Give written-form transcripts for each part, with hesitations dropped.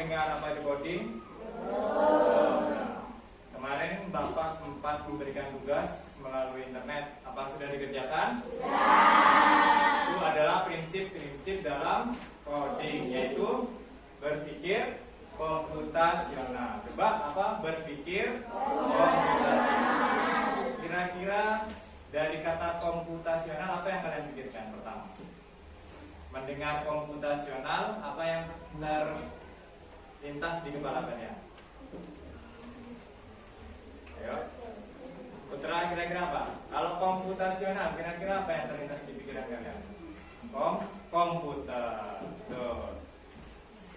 mendengar apa itu coding? Kemarin Bapak sempat memberikan tugas melalui internet. Apa sudah dikerjakan? Sudah. Itu adalah prinsip-prinsip dalam coding, yaitu berpikir komputasional. Coba apa? Berpikir komputasional. Kira-kira dari kata komputasional apa yang kalian pikirkan pertama? Mendengar komputasional, apa yang terlintas di kepala kalian? Ayo, Putra, kira-kira apa? Kalau komputasional, kira-kira apa yang terlintas di pikiran kalian? Komputer. Tuh.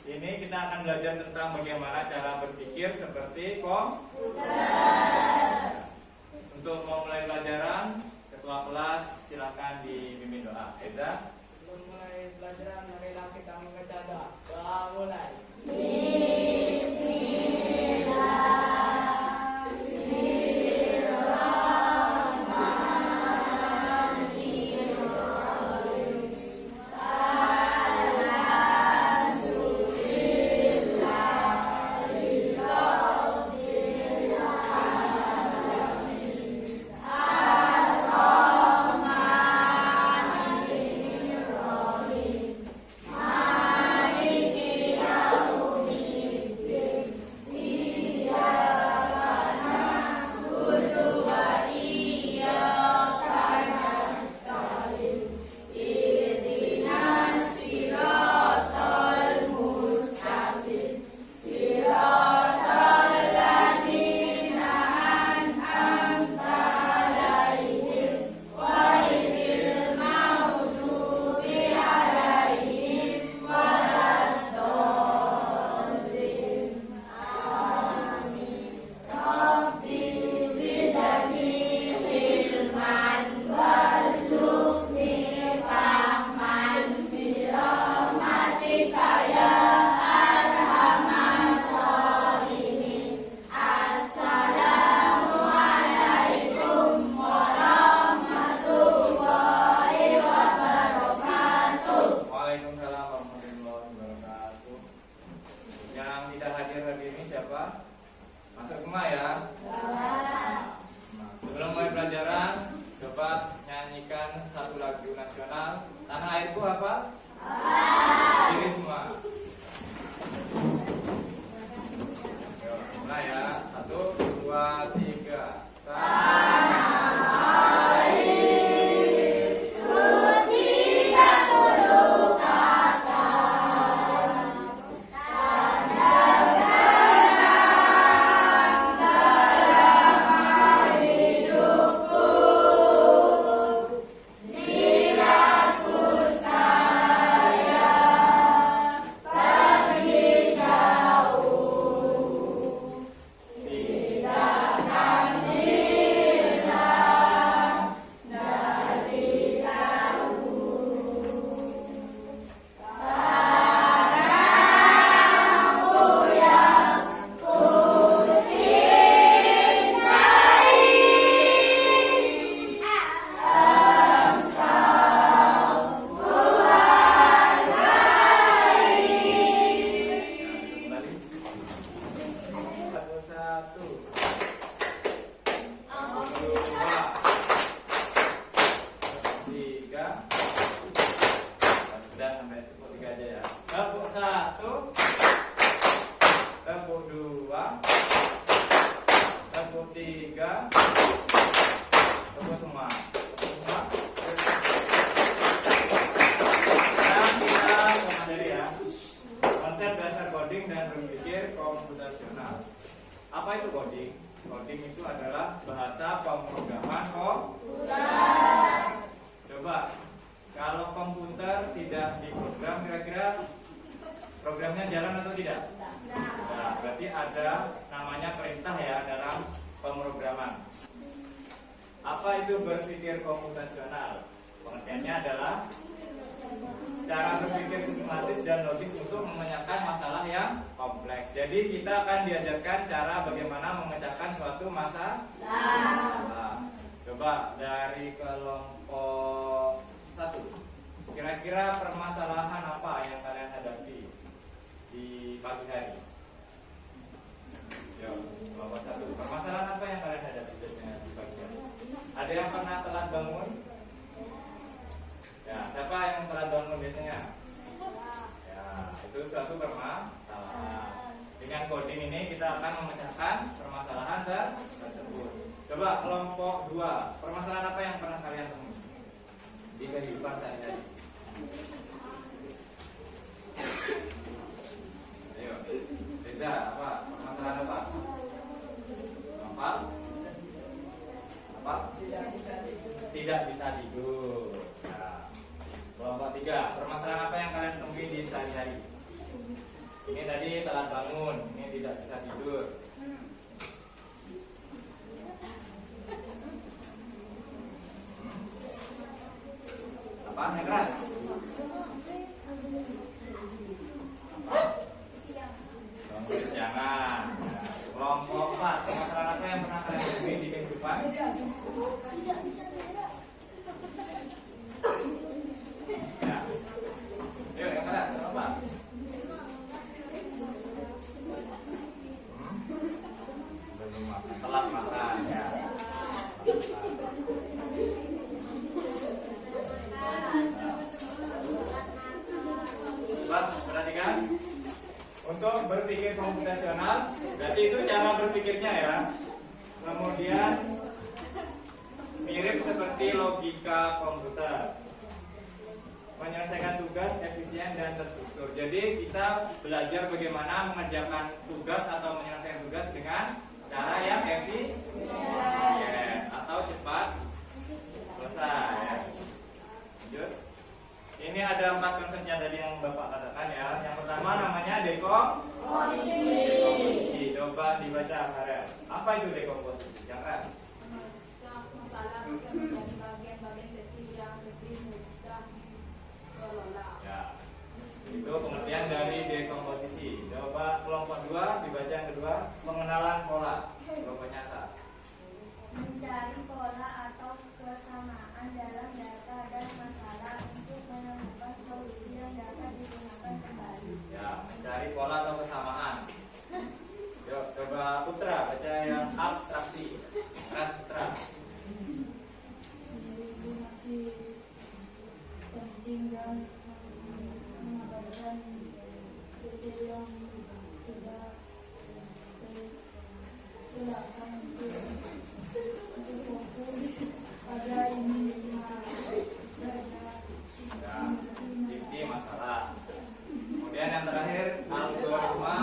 Ini kita akan belajar tentang bagaimana cara berpikir seperti komputer. Untuk memulai pelajaran, ketua kelas silakan dipimpin doa. Eza. Sebelum mulai pelajaran, marilah kita membaca doa. Doa mulai. Apa itu coding? Coding itu adalah bahasa pemrograman komputer. Coba, kalau komputer tidak diprogram, kira-kira programnya jalan atau tidak? Nah, berarti ada namanya perintah ya dalam pemrograman. Apa itu berpikir komputasional? Pengertiannya adalah cara berpikir sistematis dan logis untuk memecahkan masalah yang kompleks. Jadi kita akan diajarkan cara bagaimana memecahkan suatu masalah. Coba dari kelompok 1. Kira-kira permasalahan apa yang kalian hadapi? di pagi hari? Yuk, kelompok 1. Permasalahan apa yang kalian hadapi biasanya di pagi hari? Ada yang pernah telat bangun? Ya, siapa yang telat bangun biasanya? Ya, itu suatu permasalahan. Dengan coding ini kita akan memecahkan permasalahan tersebut. Coba kelompok 2. Permasalahan apa yang pernah kalian temui di kehidupan sehari-hari? Ayo, Reza, apa? Permasalahan apa? Apa? Tidak bisa tidur. Nah, kelompok 3. Permasalahan apa yang kalian temui di sehari-hari? Ini tadi telat bangun, ini tidak bisa tidur. Apa? Yang keras? Apa? Bangun kesiangan. Nah, kelompok 4. Permasalahan apa yang pernah kalian temui di kehidupan? Tidak bisa tidur. Ya. Yuk, yang keras, apa? Belum makan, telat makan ya. Coba perhatikan. Untuk berpikir komputasional, berarti itu cara berpikirnya ya. Kemudian mirip seperti logika komputer. Menyelesaikan tugas efisien dan terstruktur. Jadi kita belajar bagaimana mengerjakan tugas atau menyelesaikan tugas dengan cara yang efisien atau cepat selesai. Ya. Lanjut. Ini ada 4 konsepnya tadi yang Bapak katakan ya. Yang pertama namanya dekomposisi. Coba dibaca Farel. Apa itu dekomposisi? Yang keras. Masalah bisa menjadi bagian-bagian kecil yang lebih mudah kelola. Ya. Itu pengertian dari dekomposisi. Coba kelompok 2 dibaca yang kedua, pengenalan pola. Kelompok nyata. Mencari pola atau kesamaan dalam data dan masalah untuk menemukan solusi yang dapat digunakan kembali. Ya, mencari pola atau kesamaan. Yuk, coba Putra baca yang abstraksi. Keras Putra. Masih penting dan mengabaikan detail yang tidak kelihatan untuk fokus pada Ya, inti masalah. Kemudian yang terakhir algoritma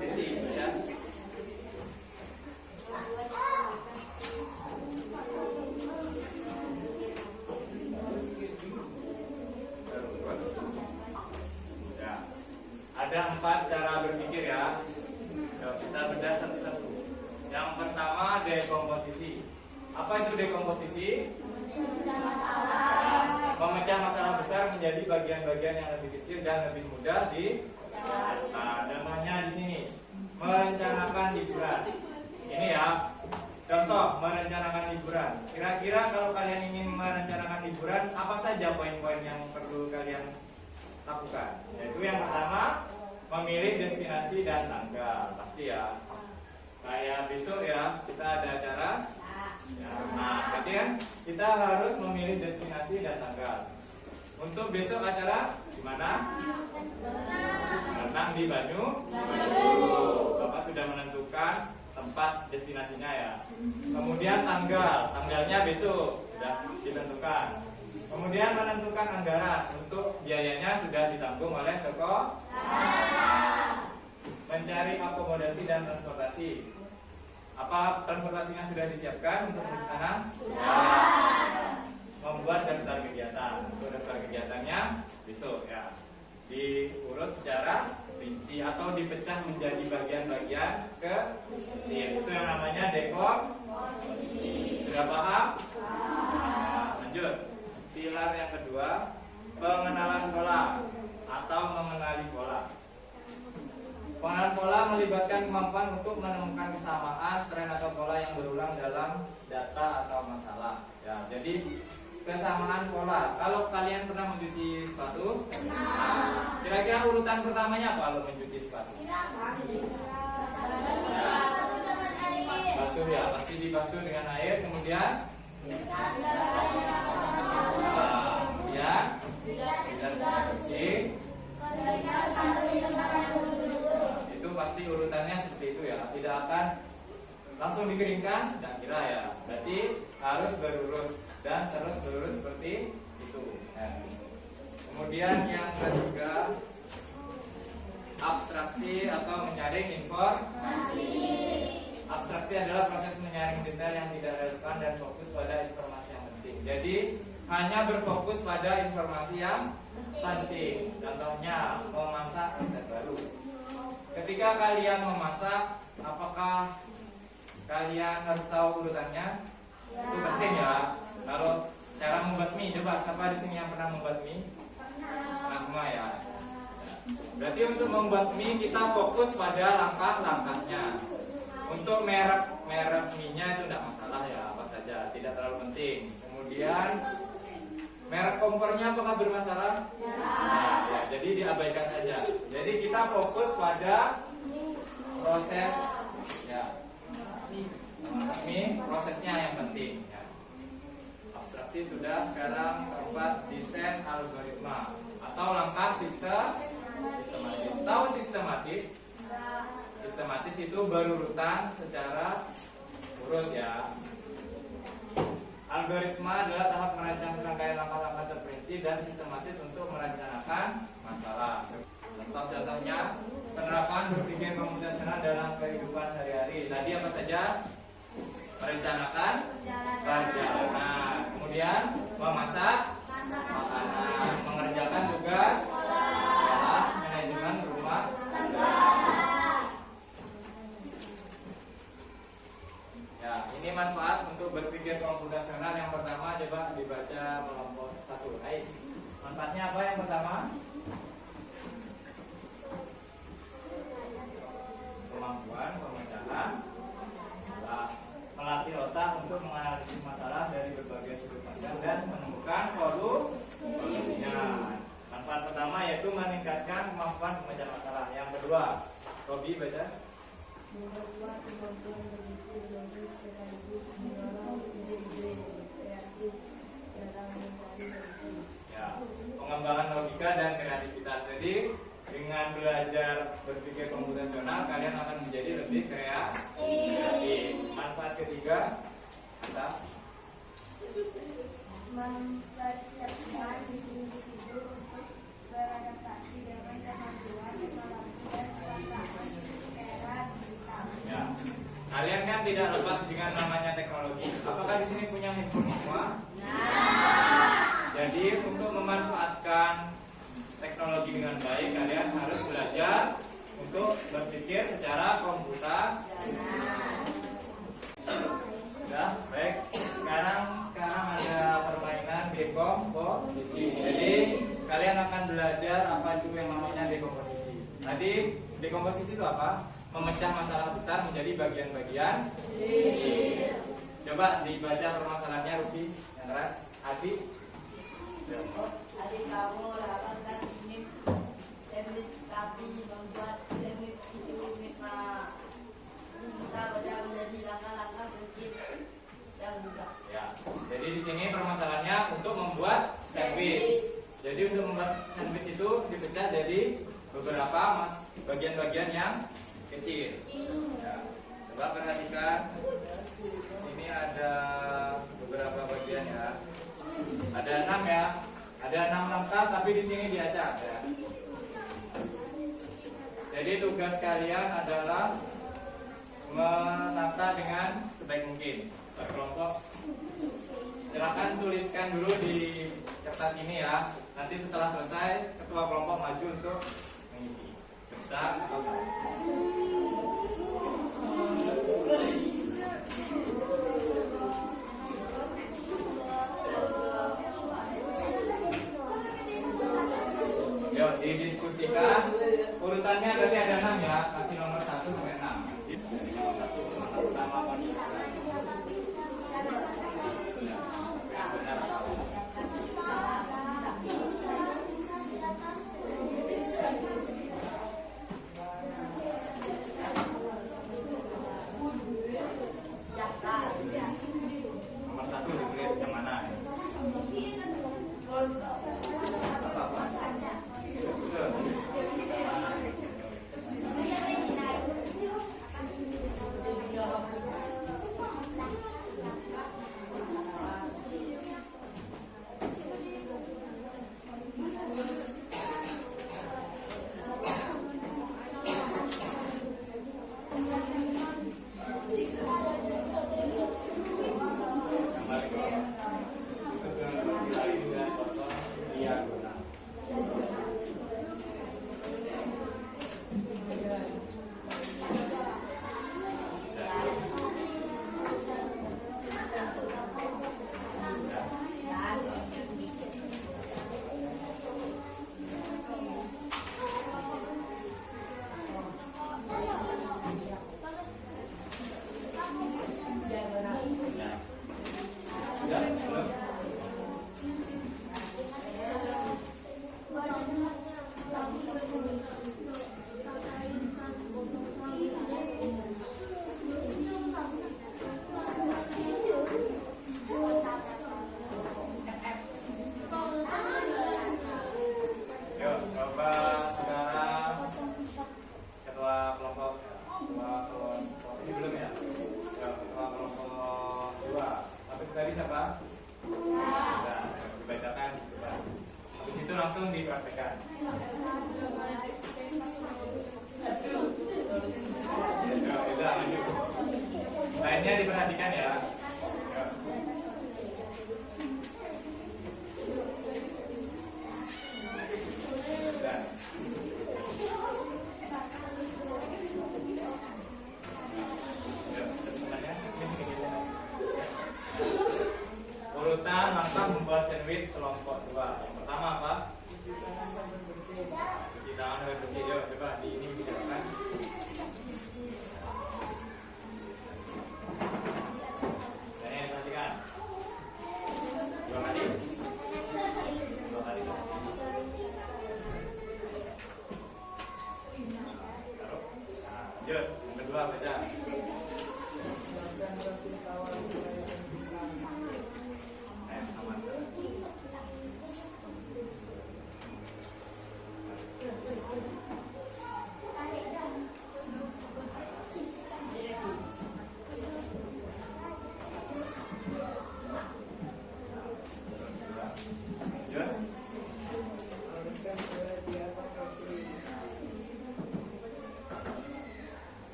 desi. Ya. Ya. Ada 4 cara berpikir ya. Yuk, kita bedah satu-satu. Yang pertama dekomposisi. Apa itu dekomposisi? Memecah masalah besar menjadi bagian-bagian yang lebih kecil dan lebih mudah di. Nah, contohnya di sini merencanakan liburan. Ini ya. Contoh merencanakan liburan. Kira-kira kalau kalian ingin merencanakan liburan, apa saja poin-poin yang perlu kalian lakukan? Yaitu yang pertama memilih destinasi dan tanggal. Pasti ya. Kayak besok ya kita ada acara. Ya, nah, berarti kan kita harus memilih destinasi dan tanggal. Untuk besok acara di mana? Renang di Banyu. Bapak sudah menentukan tempat destinasinya ya. Kemudian tanggalnya besok sudah ditentukan. Kemudian menentukan anggaran untuk biayanya sudah ditanggung oleh sekolah. Mencari akomodasi dan transportasi. Apa transportasinya sudah disiapkan untuk di sana? Sudah. Membuat daftar kegiatan. Untuk daftar kegiatannya besok ya. Diurut secara rinci atau dipecah menjadi bagian-bagian kecil. Itu yang namanya dekomposisi. Sudah paham? Nah, lanjut. Pilar yang kedua, pengenalan pola atau mengenali pola. Pengenalan pola melibatkan kemampuan untuk menemukan kesamaan, tren atau pola yang berulang dalam data atau masalah. Ya, jadi kesamaan pola. Kalau kalian pernah mencuci sepatu, nah, Kira-kira urutan pertamanya apa kalau mencuci sepatu? Basuh ya, pasti dibasuh dengan air, kemudian kemudian sudah bersih. Itu pasti urutannya seperti itu ya, tidak akan langsung dikeringkan, tidak kira ya. Berarti harus berurut dan terus berurut seperti itu. Nah, kemudian yang ketiga, abstraksi atau menyaring informasi. Abstraksi adalah proses menyaring detail yang tidak relevan dan fokus pada informasi yang penting. Jadi hanya berfokus pada informasi yang penting. Contohnya memasak resep baru. Ketika kalian memasak, apakah kalian harus tahu urutannya? Ya. Itu penting ya. Kalau cara membuat mie, coba siapa di sini yang pernah membuat mie? Pernah semua ya. Berarti untuk membuat mie kita fokus pada langkah-langkahnya. Untuk merek mie-nya itu tidak masalah ya, apa saja, tidak terlalu penting. Kemudian merek kompornya apakah bermasalah? Ya. Nah, ya, jadi diabaikan saja. Jadi kita fokus pada proses ya. Memasak mie, prosesnya yang penting ya. Abstraksi sudah, sekarang keempat, desain algoritma atau langkah sistematis. Tahu sistematis? Sistematis itu berurutan secara urut ya. Algoritma adalah tahap merancang serangkaian langkah-langkah terperinci dan sistematis untuk merencanakan masalah. Contoh-contohnya penerapan berpikir komputasional dalam kehidupan sehari-hari. Tadi apa saja? Merencanakan perjalanan, kemudian memasak makanan, mengerjakan tugas sekolah, manajemen rumah tangga. Ya, ini manfaat untuk berpikir komputasional. Yang pertama coba dibaca kelompok 1. Ais. Manfaatnya apa yang pertama? Kemampuan pemecahan masalah. Melatih otak untuk menganalisis masalah dari berbagai sudut pandang dan menemukan solusinya. Manfaat pertama yaitu meningkatkan kemampuan memecah masalah. Yang kedua, Robi baca. Memperkuat kemampuan berpikir logis sekaligus mendorong ide-ide kreatif dalam mencari solusi. Ya, pengembangan logika dan kreativitas. Jadi dengan belajar berpikir komputasional kalian akan menjadi lebih kreatif. Manfaat ketiga, kita mempersiapkan individu untuk beradaptasi dengan kemajuan teknologi dan perkembangan era digital. ya. Kalian kan tidak lepas dengan namanya teknologi. Apakah di sini punya handphone semua? Jadi untuk memanfaatkan teknologi dengan baik, kalian harus belajar untuk berpikir secara komputer. Sudah, baik. Sekarang ada permainan dekomposisi. Jadi kalian akan belajar apa itu yang namanya dekomposisi. Tadi dekomposisi itu apa? Memecah masalah besar menjadi bagian-bagian. Coba dibaca permasalahannya, Rufi, yang keras. Adi. Adik kamu dapatkan unit sandwich, tapi membuat sandwich itu kita baca menjadi langkah-langkah kecil yang mudah. Ya. Jadi di sini permasalahannya untuk membuat sandwich. Jadi untuk membuat sandwich itu dipecah jadi beberapa bagian-bagian yang kecil. Ya. Coba perhatikan. Sini ada beberapa bagian ya. Ada 6 ya. Ada 6 langkah tapi di sini diacak ya. Jadi tugas kalian adalah menata dengan sebaik mungkin. Berkelompok. Silakan tuliskan dulu di kertas ini ya. Nanti setelah selesai ketua kelompok maju untuk mengisi. Kita yuk didiskusikan. Urutannya berarti ada 6 ya. Kasih nomor 1 sampai 6. Dari nomor 1 pertama apa?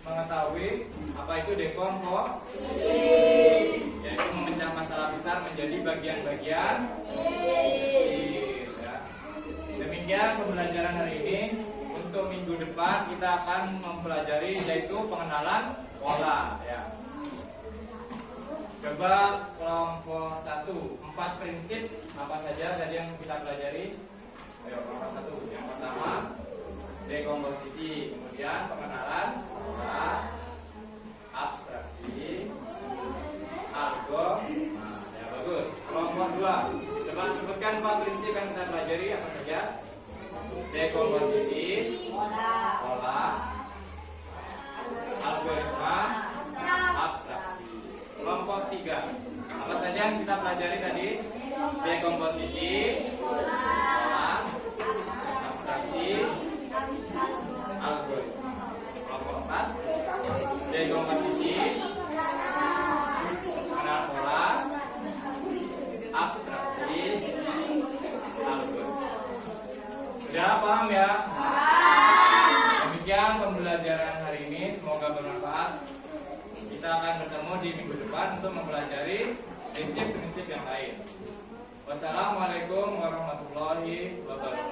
mengetahui apa itu dekomposisi, yaitu memecah masalah besar menjadi bagian-bagian kecil. Ya. Demikian pembelajaran hari ini. Untuk minggu depan kita akan mempelajari yaitu pengenalan pola. Ya. Coba kelompok 1, 4 prinsip apa saja tadi yang kita pelajari? Ayo, kelompok 1. Yang pertama, dekomposisi, kemudian pengenalan pola, abstraksi, algo. Nah, ya bagus. Kelompok 2. Coba sebutkan 4 prinsip yang kita pelajari apa saja? Dekomposisi, pola, algoritma, abstraksi. Kelompok 3. Apa saja yang kita pelajari tadi? Dekomposisi, pola, abstraksi, algoritma. Kelompok 4. Dekomposisi, pengenal pola, abstraksi, algoritma. Sudah paham ya? Demikian pembelajaran hari ini, semoga bermanfaat. Kita akan bertemu di minggu depan untuk mempelajari prinsip-prinsip yang lain. Wassalamualaikum warahmatullahi wabarakatuh.